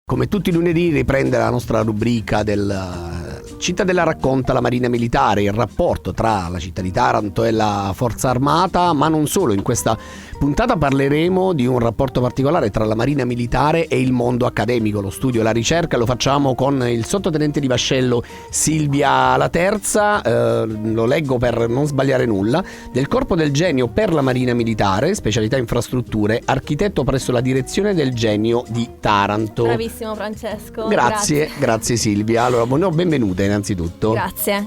Come tutti i lunedì riprende la nostra rubrica del Cittadella racconta la Marina Militare, il rapporto tra la città di Taranto e la Forza Armata, ma non solo. In questa puntata parleremo di un rapporto particolare tra la Marina Militare e il mondo accademico, lo studio e la ricerca. Lo facciamo con il sottotenente di vascello Silvia La Terza, lo leggo per non sbagliare nulla, del Corpo del Genio per la Marina Militare, specialità infrastrutture, architetto presso la direzione del Genio di Taranto. Bravissimo Francesco. Grazie Silvia. Allora, benvenute innanzitutto.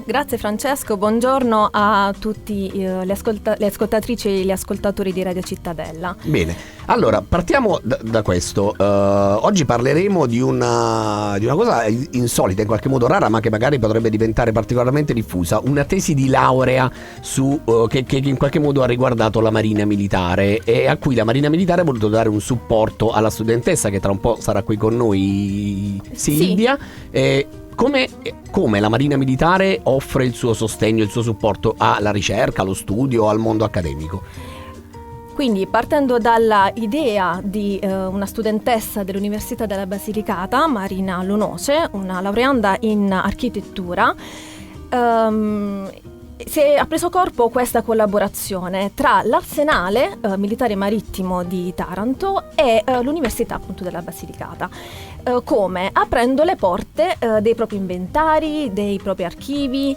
Grazie Francesco, buongiorno a tutti le ascoltatrici e gli ascoltatori di Radio Cittadella. Bene, allora partiamo da questo. Oggi parleremo di una cosa insolita, in qualche modo rara, ma che magari potrebbe diventare particolarmente diffusa, una tesi di laurea che in qualche modo ha riguardato la Marina Militare e a cui la Marina Militare ha voluto dare un supporto alla studentessa, che tra un po' sarà qui con noi, Silvia. Sì. Come la Marina Militare offre il suo sostegno, il suo supporto alla ricerca, allo studio, al mondo accademico? Quindi, partendo dalla idea di una studentessa dell'Università della Basilicata, Marina Lunoce, una laureanda in architettura, ha preso corpo questa collaborazione tra l'Arsenale Militare Marittimo di Taranto e l'Università appunto della Basilicata. Come? Aprendo le porte dei propri inventari, dei propri archivi,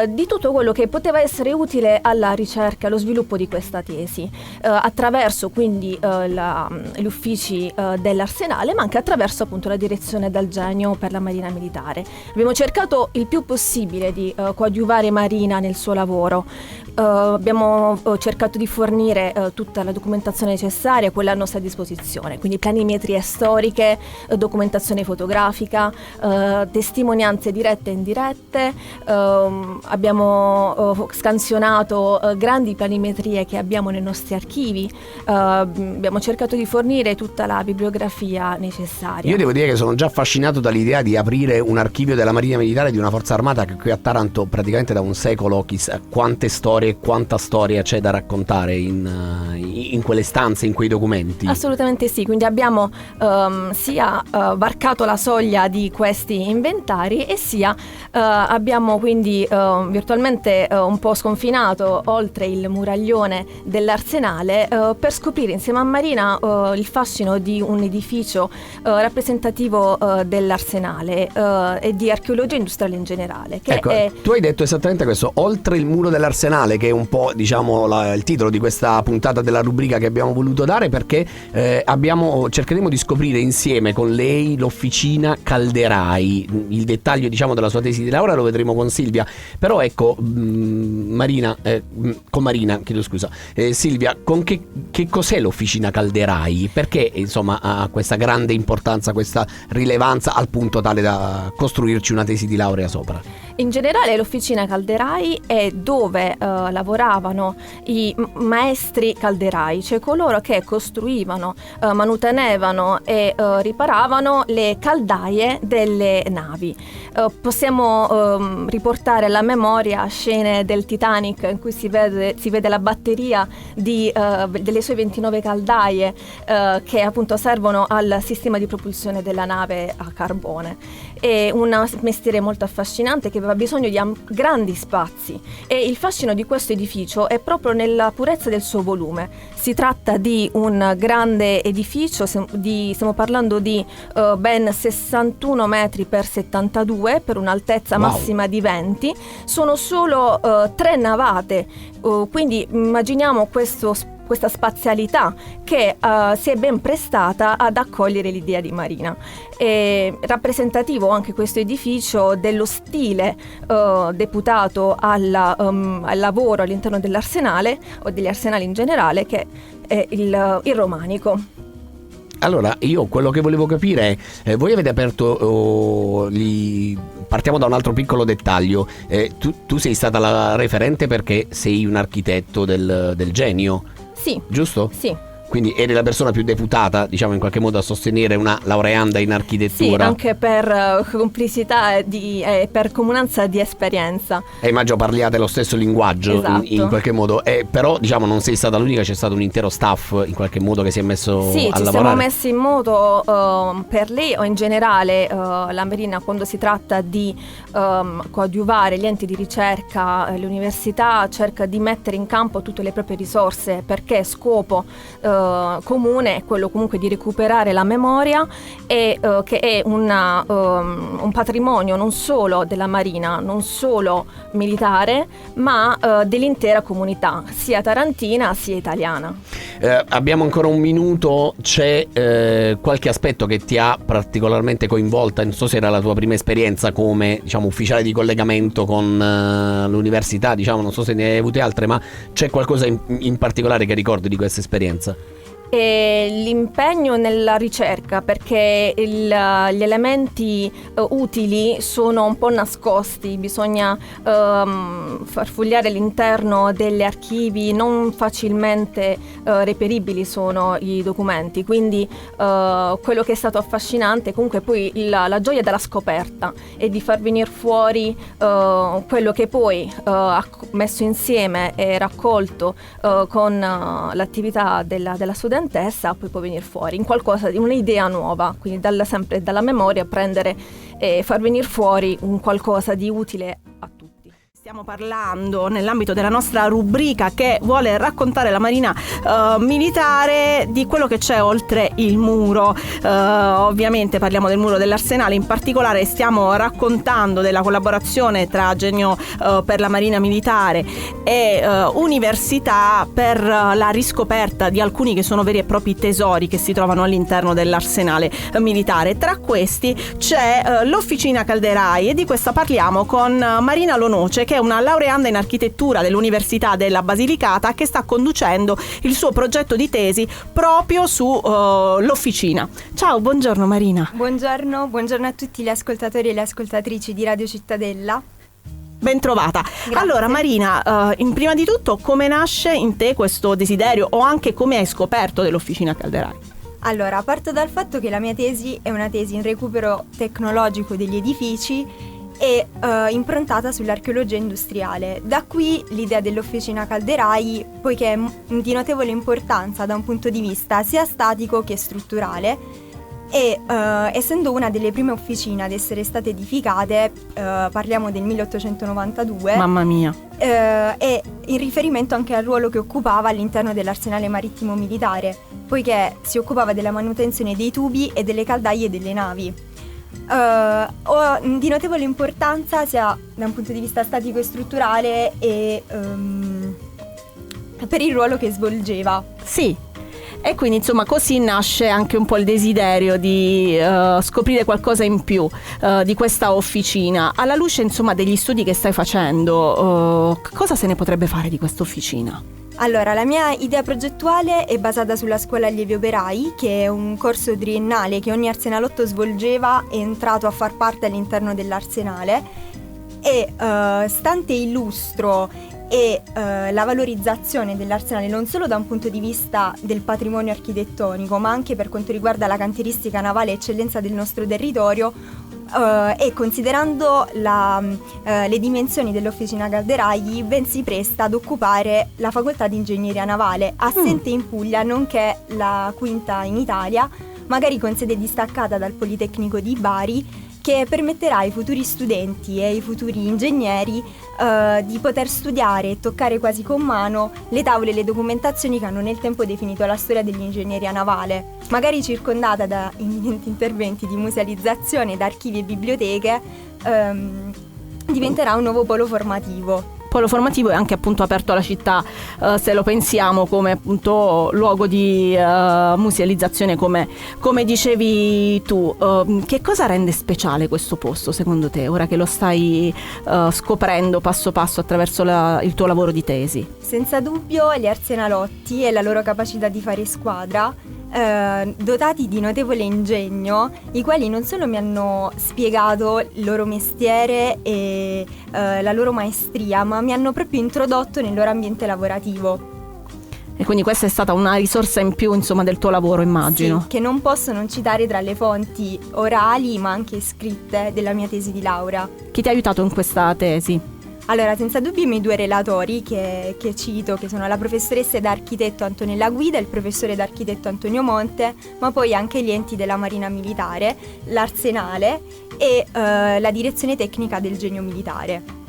di tutto quello che poteva essere utile alla ricerca e allo sviluppo di questa tesi, attraverso quindi gli uffici dell'Arsenale, ma anche attraverso appunto la direzione del Genio per la Marina Militare. Abbiamo cercato il più possibile di coadiuvare Marina nel suo lavoro. Abbiamo cercato di fornire tutta la documentazione necessaria, quella a nostra disposizione, quindi planimetrie storiche, documentazione fotografica, testimonianze dirette e indirette. Abbiamo scansionato grandi planimetrie che abbiamo nei nostri archivi. Abbiamo cercato di fornire tutta la bibliografia necessaria. Io devo dire che sono già affascinato dall'idea di aprire un archivio della Marina Militare, di una forza armata che qui a Taranto praticamente da un secolo, chissà quante storie, quanta storia c'è da raccontare in quelle stanze, in quei documenti. Assolutamente sì, quindi abbiamo sia varcato la soglia di questi inventari e sia abbiamo quindi virtualmente un po' sconfinato oltre il muraglione dell'Arsenale per scoprire insieme a Marina il fascino di un edificio rappresentativo dell'Arsenale e di archeologia industriale in generale. Tu hai detto esattamente questo, oltre il muro dell'Arsenale, che è un po' il titolo di questa puntata della rubrica che abbiamo voluto dare, perché cercheremo di scoprire insieme con lei l'officina Calderai. Il dettaglio della sua tesi di laurea lo vedremo con Silvia, però ecco, Silvia, con che cos'è l'officina Calderai? Perché insomma ha questa grande importanza, questa rilevanza al punto tale da costruirci una tesi di laurea sopra? In generale l'officina Calderai è dove lavoravano i maestri calderai, cioè coloro che costruivano, manutenevano e riparavano le caldaie delle navi. Possiamo riportare alla memoria scene del Titanic in cui si vede la batteria delle sue 29 caldaie che appunto servono al sistema di propulsione della nave a carbone. È un mestiere molto affascinante che aveva bisogno di grandi spazi e il fascino di questo edificio è proprio nella purezza del suo volume. Si tratta di un grande edificio, stiamo parlando di ben 61 metri per 72 per un'altezza massima di 20. Sono solo 3 navate, quindi immaginiamo questa spazialità che si è ben prestata ad accogliere l'idea di Marina. È rappresentativo anche questo edificio dello stile deputato al lavoro all'interno dell'Arsenale o degli arsenali in generale, che è il romanico. Allora, io quello che volevo capire è, voi avete aperto, partiamo da un altro piccolo dettaglio, tu sei stata la referente perché sei un architetto del Genio? Sì. Giusto? Sì. Quindi eri la persona più deputata, diciamo, in qualche modo a sostenere una laureanda in architettura. Sì, anche per complicità e per comunanza di esperienza. E immagino parliate lo stesso linguaggio, Esatto. in qualche modo. Però diciamo non sei stata l'unica, c'è stato un intero staff in qualche modo che si è messo Sì, a ci lavorare. siamo messi in moto per lei o in generale la Marina, quando si tratta di coadiuvare gli enti di ricerca, l'università cerca di mettere in campo tutte le proprie risorse, perché scopo comune è quello comunque di recuperare la memoria e che è un patrimonio non solo della Marina, non solo militare, ma dell'intera comunità, sia tarantina sia italiana. Abbiamo ancora un minuto, c'è qualche aspetto che ti ha particolarmente coinvolta? Non so se era la tua prima esperienza come, diciamo, ufficiale di collegamento con l'università, diciamo, non so se ne hai avute altre, ma c'è qualcosa in particolare che ricordi di questa esperienza? E l'impegno nella ricerca, perché gli elementi utili sono un po' nascosti, bisogna farfugliare all'interno degli archivi, non facilmente reperibili sono i documenti, quindi quello che è stato affascinante comunque poi la gioia della scoperta e di far venire fuori quello che poi ha messo insieme e raccolto con l'attività della studentessa, poi può venire fuori in qualcosa di un'idea nuova, quindi sempre dalla memoria prendere e far venire fuori un qualcosa di utile a tutti. Stiamo parlando nell'ambito della nostra rubrica che vuole raccontare la Marina militare di quello che c'è oltre il muro. Ovviamente parliamo del muro dell'Arsenale, in particolare stiamo raccontando della collaborazione tra Genio per la Marina militare e università per la riscoperta di alcuni che sono veri e propri tesori che si trovano all'interno dell'Arsenale militare. Tra questi c'è l'Officina Calderai e di questa parliamo con Marina Lonoce, che è una laureanda in architettura dell'Università della Basilicata che sta conducendo il suo progetto di tesi proprio su l'Officina. Ciao, buongiorno Marina. Buongiorno a tutti gli ascoltatori e le ascoltatrici di Radio Cittadella. Ben trovata. Grazie. Allora Marina, prima di tutto come nasce in te questo desiderio o anche come hai scoperto dell'Officina Calderai? Allora, parto dal fatto che la mia tesi è una tesi in recupero tecnologico degli edifici e improntata sull'archeologia industriale. Da qui l'idea dell'Officina Calderai, poiché è di notevole importanza da un punto di vista sia statico che strutturale e essendo una delle prime officine ad essere state edificate, parliamo del 1892. Mamma mia. E in riferimento anche al ruolo che occupava all'interno dell'arsenale marittimo militare, poiché si occupava della manutenzione dei tubi e delle caldaie delle navi. Di notevole importanza sia da un punto di vista statico e strutturale e per il ruolo che svolgeva. Sì. E quindi insomma così nasce anche un po' il desiderio di scoprire qualcosa in più di questa officina. Alla luce insomma degli studi che stai facendo, cosa se ne potrebbe fare di questa officina? Allora, la mia idea progettuale è basata sulla Scuola Allievi Operai, che è un corso triennale che ogni arsenalotto svolgeva, è entrato a far parte all'interno dell'arsenale e stante il lustro e la valorizzazione dell'arsenale non solo da un punto di vista del patrimonio architettonico, ma anche per quanto riguarda la cantieristica navale e eccellenza del nostro territorio, e considerando le dimensioni dell'Officina Calderai, ben si presta ad occupare la facoltà di ingegneria navale, assente in Puglia, nonché la quinta in Italia, magari con sede distaccata dal Politecnico di Bari, che permetterà ai futuri studenti e ai futuri ingegneri di poter studiare e toccare quasi con mano le tavole e le documentazioni che hanno nel tempo definito la storia dell'ingegneria navale, magari circondata da imminenti interventi di musealizzazione, da archivi e biblioteche. Diventerà un nuovo polo formativo. Polo formativo è anche appunto aperto alla città, se lo pensiamo come appunto luogo di musealizzazione come dicevi tu. Che cosa rende speciale questo posto secondo te, ora che lo stai scoprendo passo passo attraverso il tuo lavoro di tesi? Senza dubbio gli arsenalotti e la loro capacità di fare squadra, dotati di notevole ingegno, i quali non solo mi hanno spiegato il loro mestiere e la loro maestria, ma mi hanno proprio introdotto nel loro ambiente lavorativo. E quindi questa è stata una risorsa in più, insomma, del tuo lavoro, immagino. Sì, che non posso non citare tra le fonti orali ma anche scritte della mia tesi di laurea. Chi ti ha aiutato in questa tesi? Allora, senza dubbio i miei due relatori che cito, che sono la professoressa ed architetto Antonella Guida e il professore d'architetto Antonio Monte, ma poi anche gli enti della Marina Militare, l'Arsenale e la direzione tecnica del Genio Militare.